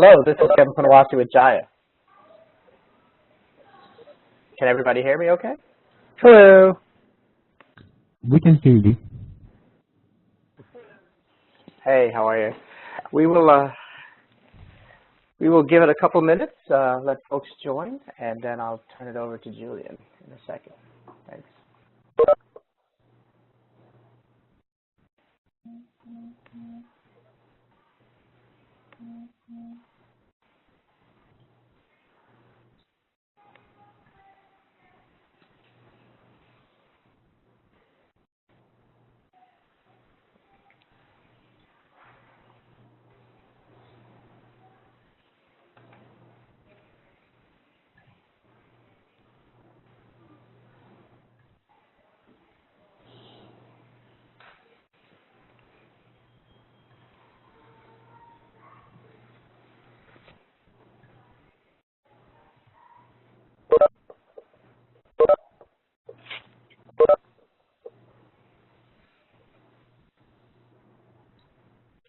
Hello, this is Kevin Panawasi with Jahia. Can everybody hear me okay? Hello. We can hear you. Hey, how are you? We will give it a couple minutes, let folks join, and then I'll turn it over to Julian in a second. Thanks.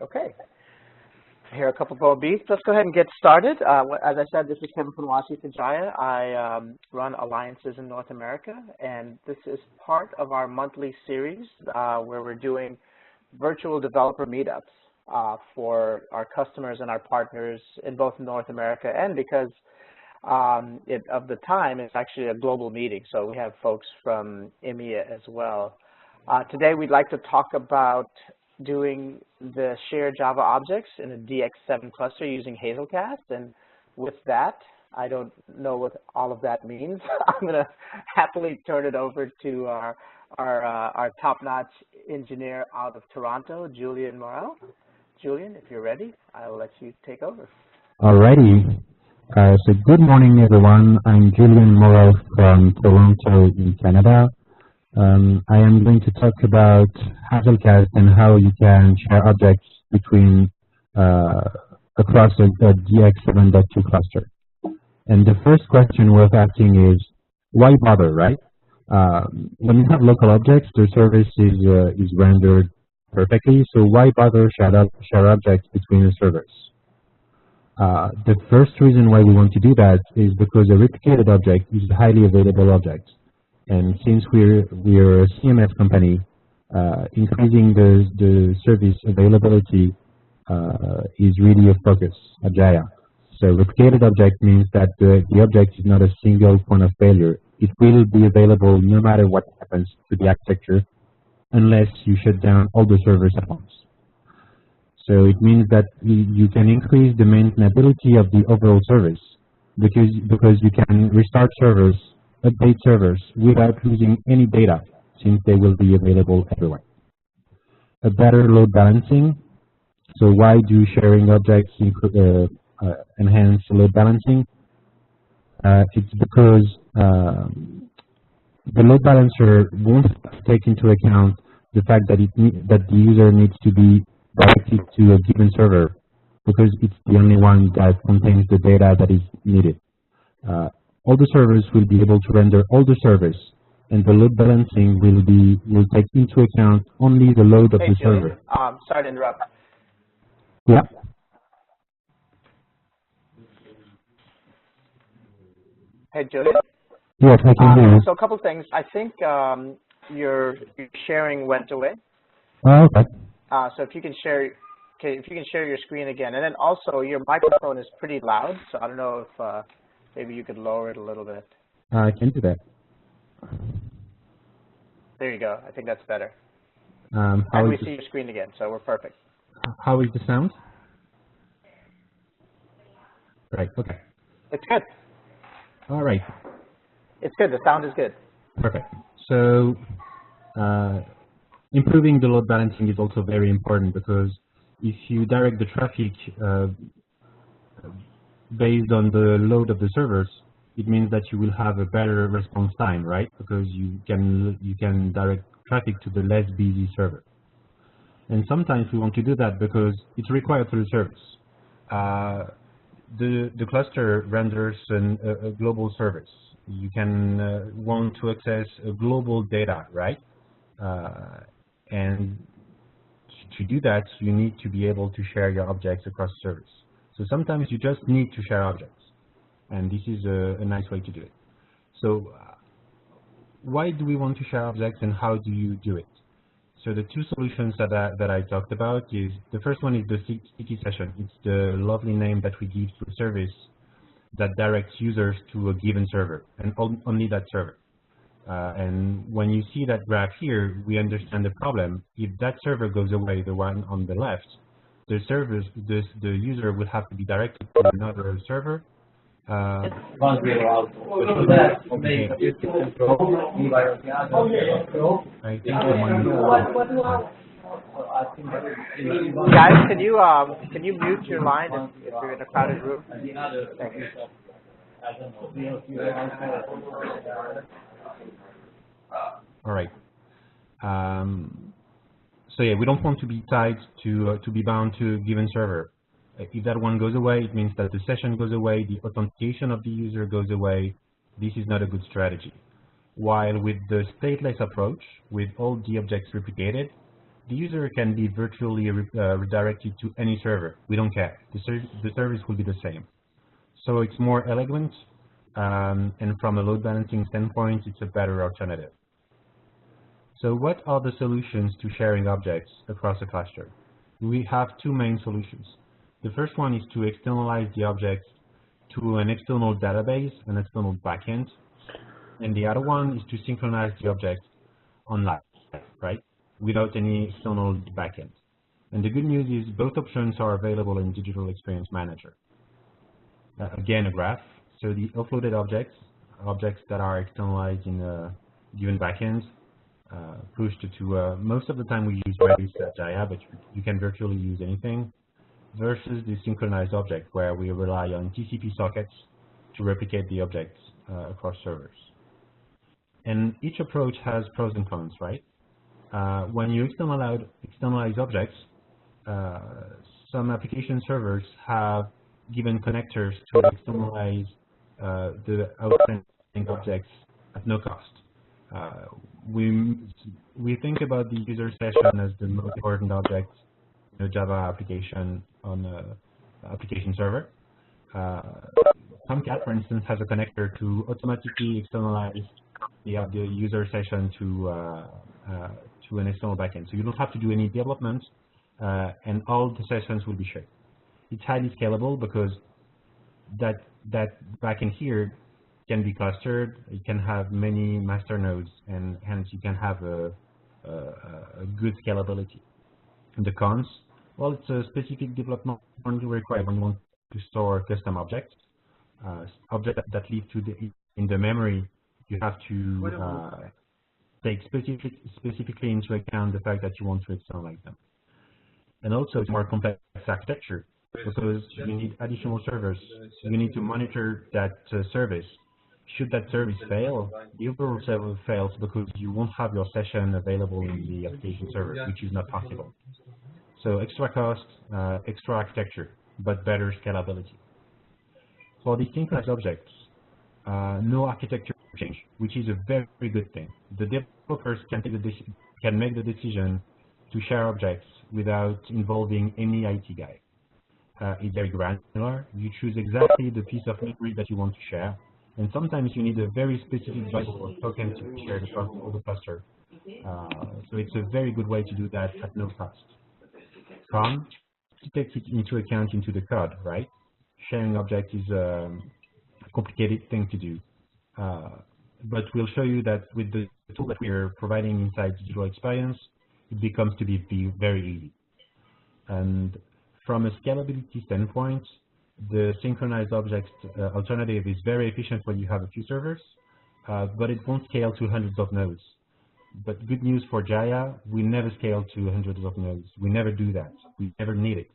Okay. I hear a couple more beats. Let's go ahead and get started. As I said, this is Kevin Panawasi for Jahia. I run alliances in North America, and this is part of our monthly series where we're doing virtual developer meetups for our customers and our partners in both North America, and because of the time, it's actually a global meeting, so we have folks from EMEA as well. Today, we'd like to talk about doing the shared Java objects in a DX7 cluster using Hazelcast. And with that, I don't know what all of that means. I'm going to happily turn it over to our top-notch engineer out of Toronto, Julian Marel. Julian, if you're ready, I'll let you take over. Alrighty. So good morning, everyone. I'm Julian Marel from Toronto in Canada. I am going to talk about Hazelcast and how you can share objects between across a DX7.2 cluster. And the first question worth asking is, why bother, right? When you have local objects, the service is rendered perfectly, so why bother share objects between the servers? The first reason why we want to do that is because a replicated object is a highly available object. And since we're a CMS company, increasing the service availability is really a focus at Jahia. So replicated object means that the object is not a single point of failure. It will be available no matter what happens to the architecture, unless you shut down all the servers at once. So it means that you can increase the maintainability of the overall service because you can restart servers, update servers without losing any data, since they will be available everywhere. A better load balancing. So why do sharing objects enhance load balancing? It's because the load balancer won't take into account the fact that that the user needs to be directed to a given server, because it's the only one that contains the data that is needed. All the servers will be able to render all the servers, and the load balancing will take into account only the load of the server. Sorry to interrupt. Yeah. Hey, Julian. Yes, I can hear you. So a couple things. I think your sharing went away. Oh, okay. So if you can share your screen again, and then also your microphone is pretty loud, so I don't know if maybe you could lower it a little bit. I can do that. There you go. I think that's better. And we see your screen again, so we're perfect. How is the sound? Right, okay. It's good. All right. It's good. The sound is good. Perfect. So improving the load balancing is also very important, because if you direct the traffic based on the load of the servers, it means that you will have a better response time, right? Because you can direct traffic to the less busy server. And sometimes we want to do that because it's required for the service. The cluster renders a global service. You can want to access a global data, right? And to do that, you need to be able to share your objects across servers. So sometimes you just need to share objects, and this is a nice way to do it. So why do we want to share objects, and how do you do it? So the two solutions that I talked about is, the first one is the sticky session. It's the lovely name that we give to a service that directs users to a given server, and only that server. And when you see that graph here, we understand the problem. If that server goes away, the one on the left, the user will have to be directed to another server. Okay. I think Guys, can you mute your line if you're in a crowded room? Thank you. All right. So yeah, we don't want to be tied to be bound to a given server. If that one goes away, it means that the session goes away, the authentication of the user goes away. This is not a good strategy. While with the stateless approach, with all the objects replicated, the user can be virtually redirected to any server. We don't care. The service will be the same. So it's more elegant, and from a load balancing standpoint, it's a better alternative. So what are the solutions to sharing objects across a cluster? We have two main solutions. The first one is to externalize the objects to an external database, an external backend, and the other one is to synchronize the objects online, right, without any external backend. And the good news is both options are available in Digital Experience Manager. Again, a graph. So the offloaded objects that are externalized in a given backend, pushed to, most of the time we use Redis at Jahia, but you can virtually use anything, versus the synchronized object where we rely on TCP sockets to replicate the objects across servers. And each approach has pros and cons, right? When you externalize objects, some application servers have given connectors to externalize the outstanding objects at no cost. We think about the user session as the most important object in a Java application on an application server. Tomcat, for instance, has a connector to automatically externalize the user session to an external backend. So you don't have to do any development, and all the sessions will be shared. It's highly scalable because that backend here can be clustered. It can have many master nodes, and hence you can have a good scalability. And the cons, well, it's a specific development required when you want to store custom objects. Objects that live in the memory, you have to take specifically into account the fact that you want to externalize them. And also, it's more complex architecture because you need additional servers. You need to monitor that service. Should that service fail, the overall server fails because you won't have your session available in the application server, which is not possible. So extra cost, extra architecture, but better scalability. For the synchronized objects, no architecture change, which is a very, very good thing. The developers can make the decision to share objects without involving any IT guy. It's very granular. You choose exactly the piece of memory that you want to share, and sometimes you need a very specific byte or token to be shared across all the cluster. So it's a very good way to do that at no cost. Con, to take it into account into the code, right? Sharing objects is a complicated thing to do. But we'll show you that with the tool that we are providing inside Digital Experience, it becomes to be very easy. And from a scalability standpoint, the synchronized objects alternative is very efficient when you have a few servers, but it won't scale to hundreds of nodes. But good news for Jahia, we never scale to hundreds of nodes. We never do that. We never need it.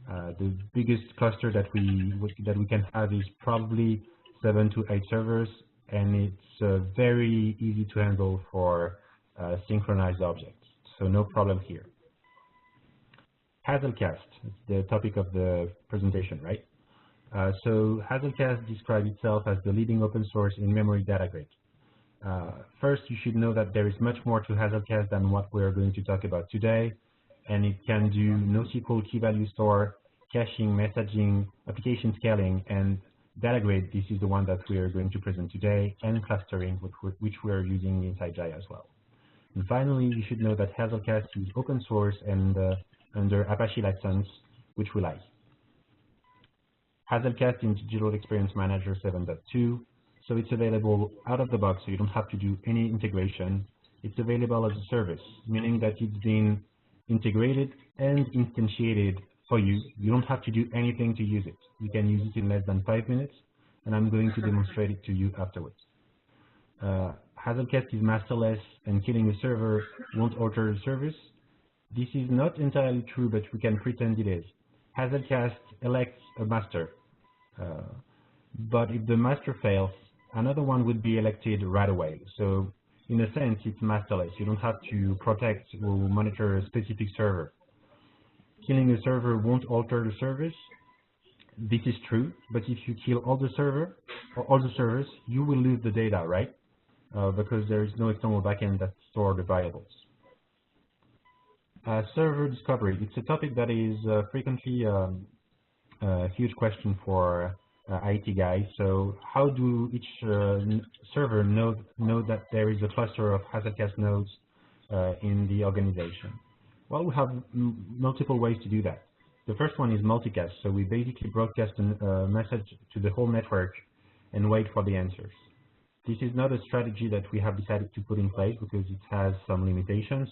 The biggest cluster that we can have is probably 7 to 8 servers, and it's very easy to handle for synchronized objects. So no problem here. Hazelcast, it's the topic of the presentation, right? So Hazelcast describes itself as the leading open source in-memory data grid. First, you should know that there is much more to Hazelcast than what we're going to talk about today, and it can do NoSQL key value store, caching, messaging, application scaling, and data grid. This is the one that we are going to present today, and clustering, which we are using inside Jahia as well. And finally, you should know that Hazelcast is open source and under Apache license, which we like. Hazelcast in Digital Experience Manager 7.2, so it's available out of the box, so you don't have to do any integration. It's available as a service, meaning that it's been integrated and instantiated for you. You don't have to do anything to use it. You can use it in less than 5 minutes, and I'm going to demonstrate it to you afterwards. Hazelcast is masterless, and killing a server won't alter the service. This is not entirely true, but we can pretend it is. Hazelcast elects a master, but if the master fails, another one would be elected right away. So in a sense, it's masterless. You don't have to protect or monitor a specific server. Killing a server won't alter the service. This is true, but if you kill all the servers, you will lose the data, right? Because there is no external backend that stores the variables. Server discovery. It's a topic that is frequently a huge question for IT guys. So how do each server know that there is a cluster of Hazelcast nodes in the organization? Well, we have multiple ways to do that. The first one is multicast. So we basically broadcast a message to the whole network and wait for the answers. This is not a strategy that we have decided to put in place because it has some limitations.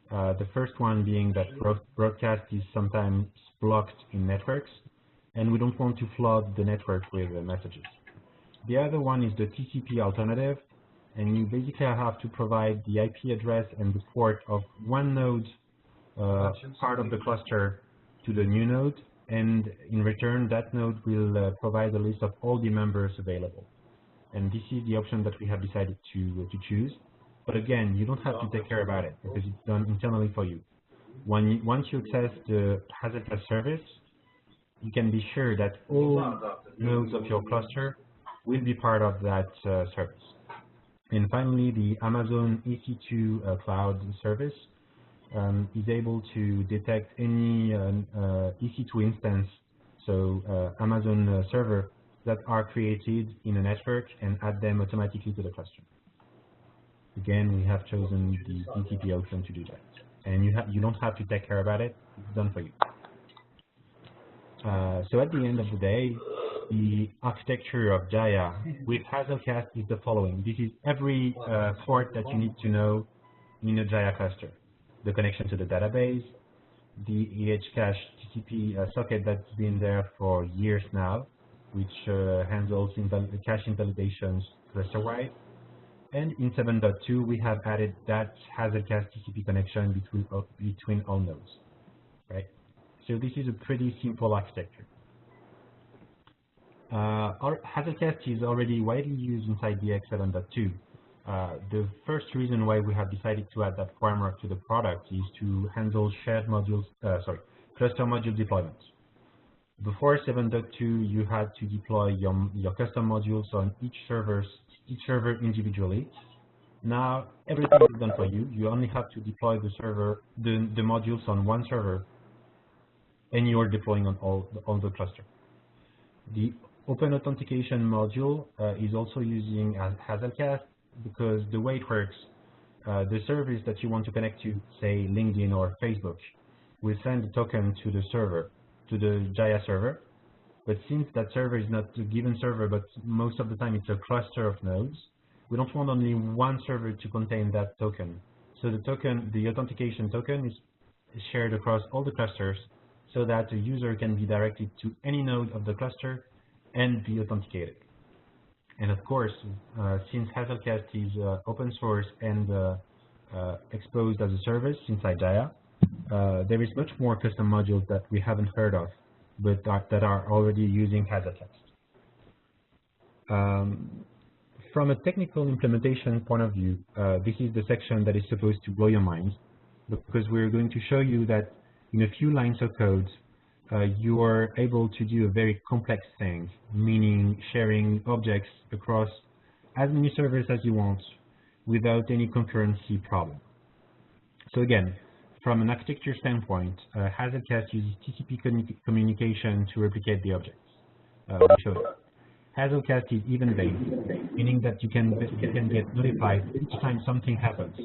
The first one being that broadcast is sometimes blocked in networks, and we don't want to flood the network with messages. The other one is the TCP alternative, and you basically have to provide the IP address and the port of one node, part of the cluster, to the new node, and in return, that node will provide a list of all the members available. And this is the option that we have decided to choose. But again, you don't have to take care about it because it's done internally for you. Once you access the Hazelcast service, you can be sure that all nodes of your cluster will be part of that service. And finally, the Amazon EC2 cloud service is able to detect any EC2 instance, so Amazon server, that are created in a network and add them automatically to the cluster. Again, we have chosen the TCP option to do that. And you don't have to take care about it, it's done for you. So at the end of the day, the architecture of Jahia with Hazelcast is the following. This is every port that you need to know in a Jahia cluster. The connection to the database, the EHCache TCP socket that's been there for years now, which handles cache invalidations cluster-wide. And in 7.2, we have added that Hazelcast TCP connection between all nodes, right? So this is a pretty simple architecture. Our Hazelcast is already widely used inside DX 7.2. The first reason why we have decided to add that framework to the product is to handle cluster module deployments. Before 7.2, you had to deploy your custom modules on each server individually. Now everything is done for you. You only have to deploy the modules on one server, and you are deploying on all the cluster. The Open Authentication module is also using Hazelcast because the way it works, the service that you want to connect to, say LinkedIn or Facebook, will send a token to the server, to the Jahia server. But since that server is not a given server, but most of the time it's a cluster of nodes, we don't want only one server to contain that token. So the authentication token is shared across all the clusters so that a user can be directed to any node of the cluster and be authenticated. And of course, since Hazelcast is open source and exposed as a service inside Jahia, there is much more custom modules that we haven't heard of, but that are already using Hazelcast. From a technical implementation point of view, this is the section that is supposed to blow your mind, because we're going to show you that in a few lines of code, you are able to do a very complex thing, meaning sharing objects across as many servers as you want without any concurrency problem. So again, from an architecture standpoint, Hazelcast uses TCP communication to replicate the objects. We showed it. Hazelcast is event-based, meaning that you can get notified each time something happens.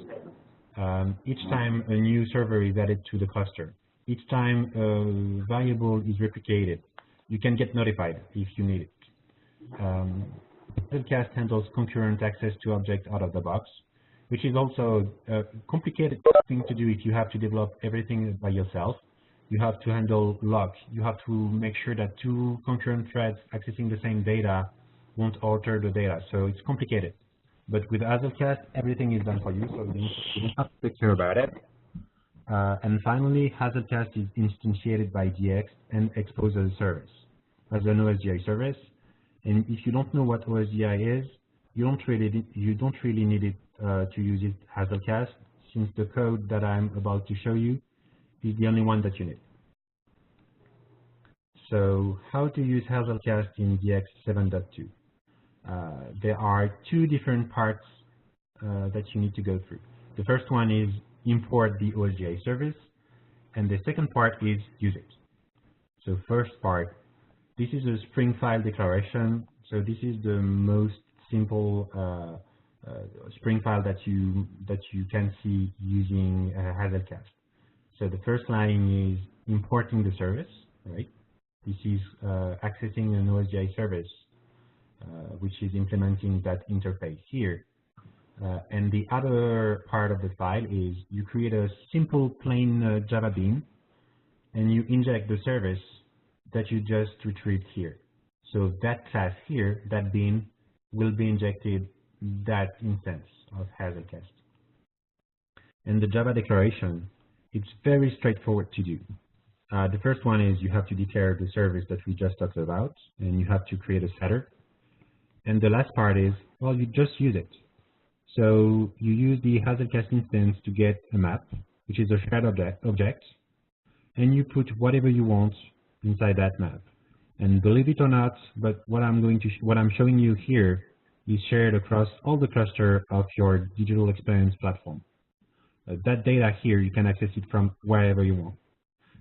Each time a new server is added to the cluster. Each time a variable is replicated. You can get notified if you need it. Hazelcast handles concurrent access to objects out of the box, which is also a complicated thing to do if you have to develop everything by yourself. You have to handle lock. You have to make sure that two concurrent threads accessing the same data won't alter the data. So it's complicated. But with Hazelcast, everything is done for you, so you don't have to take care about it. And finally, Hazelcast is instantiated by DX and exposed as a service, as an OSGi service. And if you don't know what OSGi is, you don't really need it to use it Hazelcast, since the code that I'm about to show you is the only one that you need. So how to use Hazelcast in DX 7.2? There are two different parts that you need to go through. The first one is import the OSGi service, and the second part is use it. So first part, this is a Spring file declaration. So this is the most simple Spring file that you can see using Hazelcast. So the first line is importing the service, right? This is accessing an OSGi service, which is implementing that interface here. And the other part of the file is you create a simple plain Java bean, and you inject the service that you just retrieved here. So that class here, that bean, will be injected that instance of Hazelcast. And the Java declaration, it's very straightforward to do. The first one is you have to declare the service that we just talked about, and you have to create a setter. And the last part is, well, you just use it. So you use the Hazelcast instance to get a map, which is a shared object, and you put whatever you want inside that map. And believe it or not, but what I'm showing you here is shared across all the cluster of your digital experience platform. That data here, you can access it from wherever you want.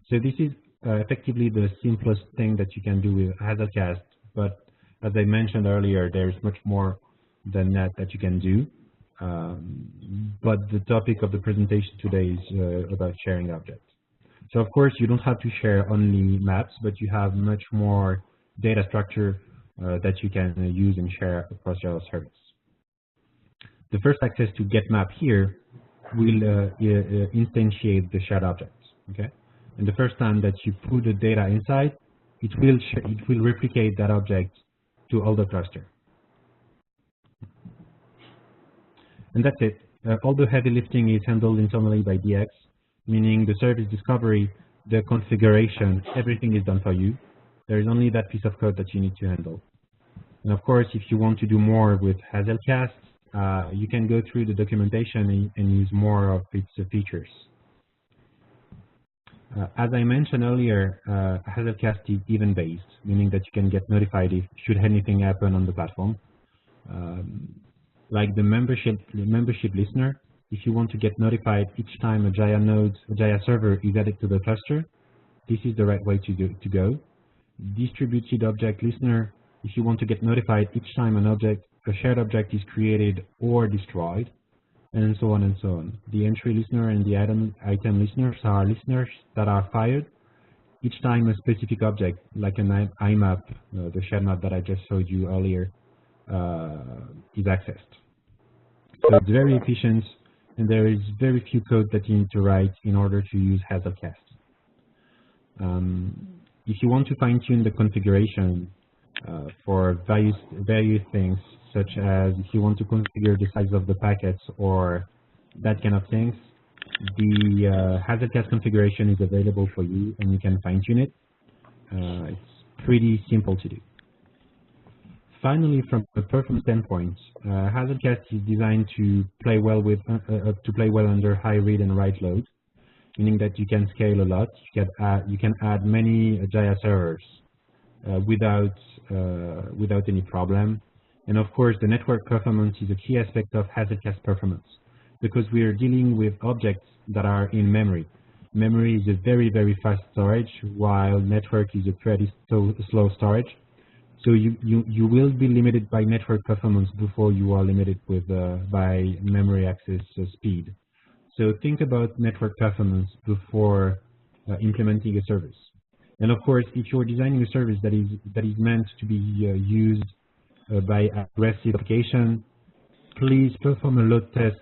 So this is effectively the simplest thing that you can do with Hazelcast, but as I mentioned earlier, there's much more than that you can do. But the topic of the presentation today is about sharing objects. So of course, you don't have to share only maps, but you have much more data structure that you can use and share across your service. The first access to get map here will instantiate the shared objects, okay? And the first time that you put the data inside, it will replicate that object to all the cluster. And that's it. All the heavy lifting is handled internally by DX, meaning the service discovery, the configuration, everything is done for you. There is only that piece of code that you need to handle. And of course, if you want to do more with Hazelcast, you can go through the documentation and use more of its features. As I mentioned earlier, Hazelcast is event-based, meaning that you can get notified if should anything happen on the platform. Like the membership listener, if you want to get notified each time a Jahia server is added to the cluster, this is the right way to go. Distributed object listener, if you want to get notified each time a shared object is created or destroyed, and so on and so on. The entry listener and the item listeners are listeners that are fired each time a specific object, like an IMAP, the shared map that I just showed you earlier, is accessed. So it's very efficient, and there is very few code that you need to write in order to use Hazelcast. If you want to fine-tune the configuration for various things, such as if you want to configure the size of the packets or that kind of things, the Hazelcast configuration is available for you, and you can fine-tune it. It's pretty simple to do. Finally, from a performance standpoint, Hazelcast is designed to play well under high read and write load, meaning that you can scale a lot. You can add many Jahia servers without any problem. And of course, the network performance is a key aspect of Hazelcast performance, because we are dealing with objects that are in memory. memory is a very, very fast storage, while network is a pretty slow storage. So you will be limited by network performance before you are limited with by memory access speed. So think about network performance before implementing a service. And of course, if you're designing a service that is meant to be used by aggressive application, please perform a load test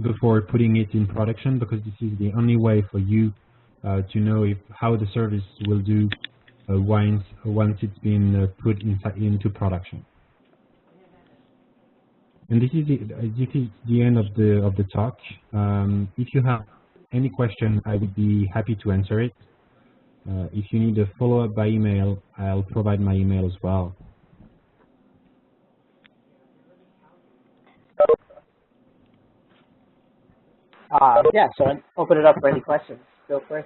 before putting it in production, because this is the only way for you to know how the service will do once it's been put into production. And this is the end of the talk. If you have any question, I would be happy to answer it. If you need a follow-up by email, I'll provide my email as well. Yeah, so I'll open it up for any questions. Feel free.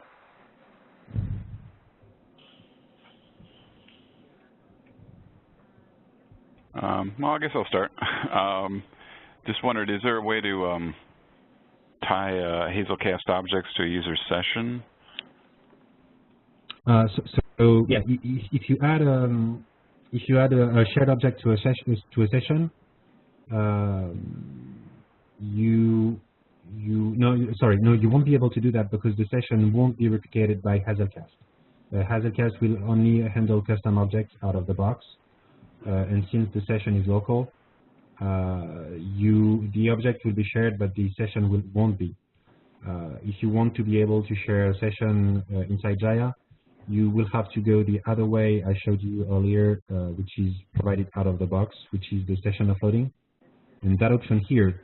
Well, I guess I'll start. Just wondered, is there a way to tie Hazelcast objects to a user session? So yeah, if you add a shared object to a session, you won't be able to do that, because the session won't be replicated by Hazelcast. Hazelcast will only handle custom objects out of the box, and since the session is local, the object will be shared, but the session won't be. If you want to be able to share a session inside Jahia, you will have to go the other way I showed you earlier, which is provided out of the box, which is the session offloading. And that option here,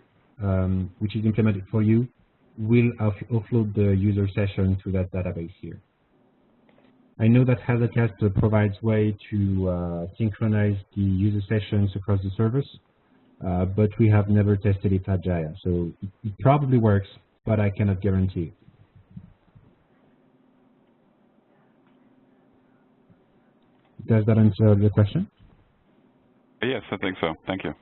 which is implemented for you, will offload the user session to that database here. I know that Hazelcast provides way to synchronize the user sessions across the servers, but we have never tested it at Jahia. So it probably works, but I cannot guarantee it. Does that answer the question? Yes, I think so. Thank you.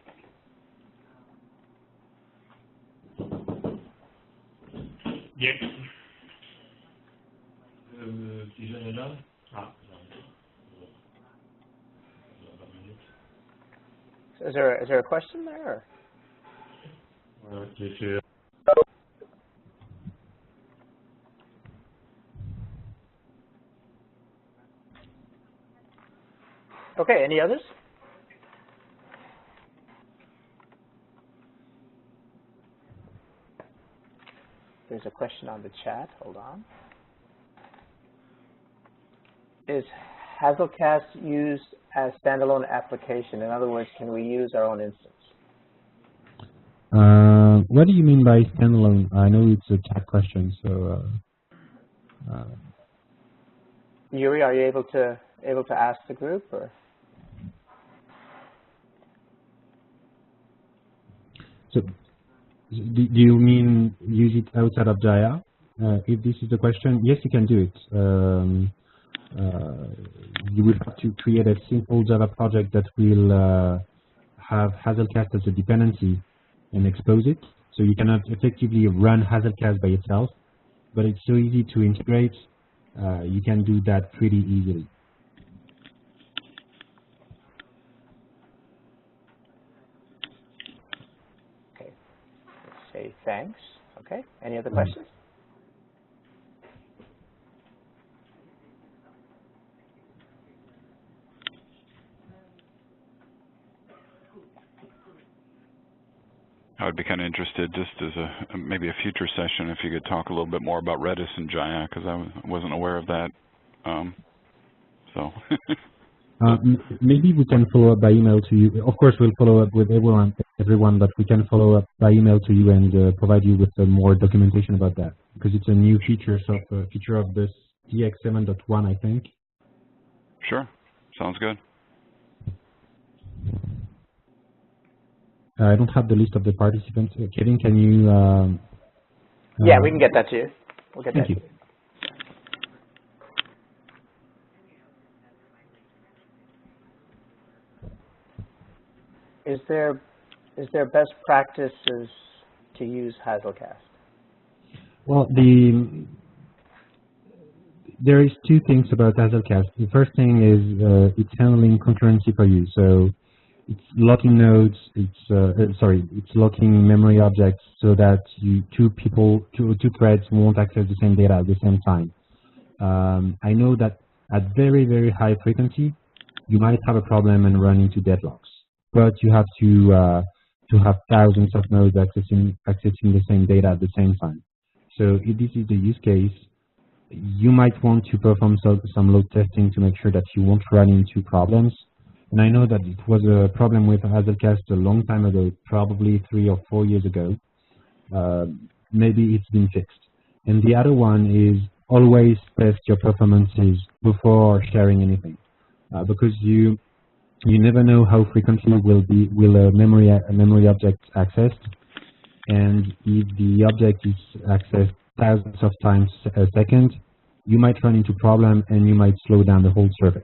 Yes. Is there a question there? Or? Okay, any others? There's a question on the chat. Hold on. Is Hazelcast used as standalone application? In other words, can we use our own instance? What do you mean by standalone? I know it's a chat question, so. Yuri, are you able to ask the group, or? So, do you mean use it outside of Jahia? If this is the question, yes, you can do it. You will have to create a simple Java project that will have Hazelcast as a dependency and expose it. So you cannot effectively run Hazelcast by itself, but it's so easy to integrate. You can do that pretty easily. Okay, let's say thanks. Okay, any other questions? I would be kind of interested, just as maybe a future session, if you could talk a little bit more about Redis and Jahia, because I wasn't aware of that. Maybe we can follow up by email to you. Of course, we'll follow up with everyone, but we can follow up by email to you and provide you with more documentation about that, because it's a new feature, feature of this DX 7.1, I think. Sure, sounds good. I don't have the list of the participants. Kevin, can you? Yeah, we can get that to you. We'll get thank that you. to you. Is there best practices to use Hazelcast? Well, there is two things about Hazelcast. The first thing is it's handling concurrency for you. So it's locking nodes, it's locking memory objects so that two threads won't access the same data at the same time. I know that at very, very high frequency, you might have a problem and run into deadlocks, but you have to have thousands of nodes accessing the same data at the same time. So if this is the use case, you might want to perform some load testing to make sure that you won't run into problems. And I know that it was a problem with Hazelcast a long time ago, probably 3 or 4 years ago. Maybe it's been fixed. And the other one is always test your performances before sharing anything, because you never know how frequently will a memory object accessed, and if the object is accessed thousands of times a second, you might run into problem and you might slow down the whole service.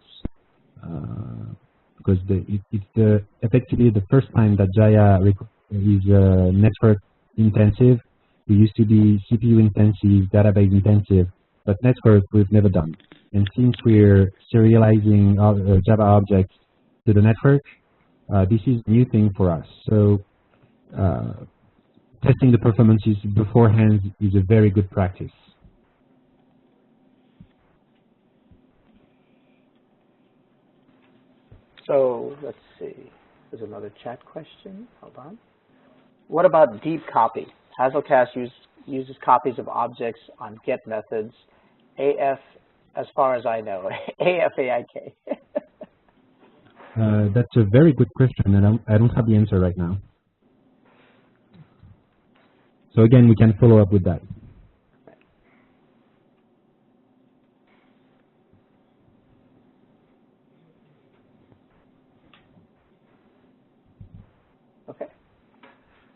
Because it's effectively the first time that Jahia is network intensive. We used to be CPU intensive, database intensive, but network we've never done. And since we're serializing Java objects to the network, this is a new thing for us. So testing the performances beforehand is a very good practice. So let's see. There's another chat question. Hold on. What about deep copy? Hazelcast uses copies of objects on get methods. AF, as far as I know, AFAIK. That's a very good question, and I don't have the answer right now. So again, we can follow up with that. Okay.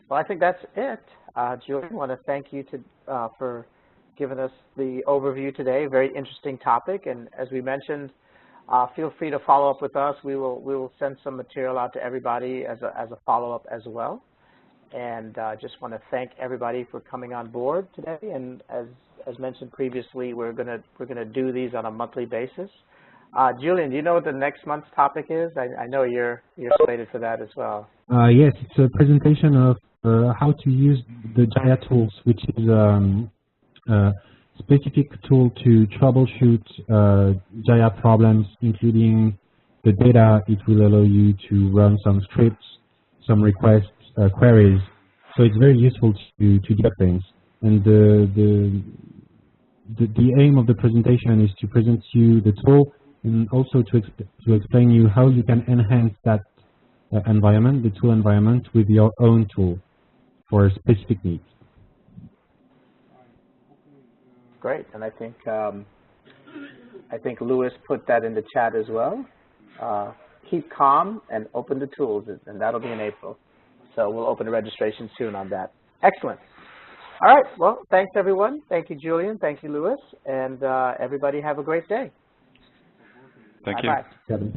Well, I think that's it. Julian, I want to thank you for giving us the overview today. Very interesting topic, and as we mentioned, feel free to follow up with us. We will send some material out to everybody as a follow-up as well. And just want to thank everybody for coming on board today. And as mentioned previously, we're gonna do these on a monthly basis. Julian, do you know what the next month's topic is? I know you're slated for that as well. Yes, it's a presentation of how to use the Jahia tools, which is a specific tool to troubleshoot Jahia problems, including the data. It will allow you to run some scripts, some requests, queries. So it's very useful to do things. And the aim of the presentation is to present you the tool and also to explain you how you can enhance that environment, the tool environment, with your own tool for specific needs. Great, and I think Louis put that in the chat as well. Keep calm and open the tools, and that'll be in April. So we'll open the registration soon on that. Excellent. All right, well, thanks everyone. Thank you, Julian. Thank you, Louis. And everybody have a great day. Thank Bye-bye. you.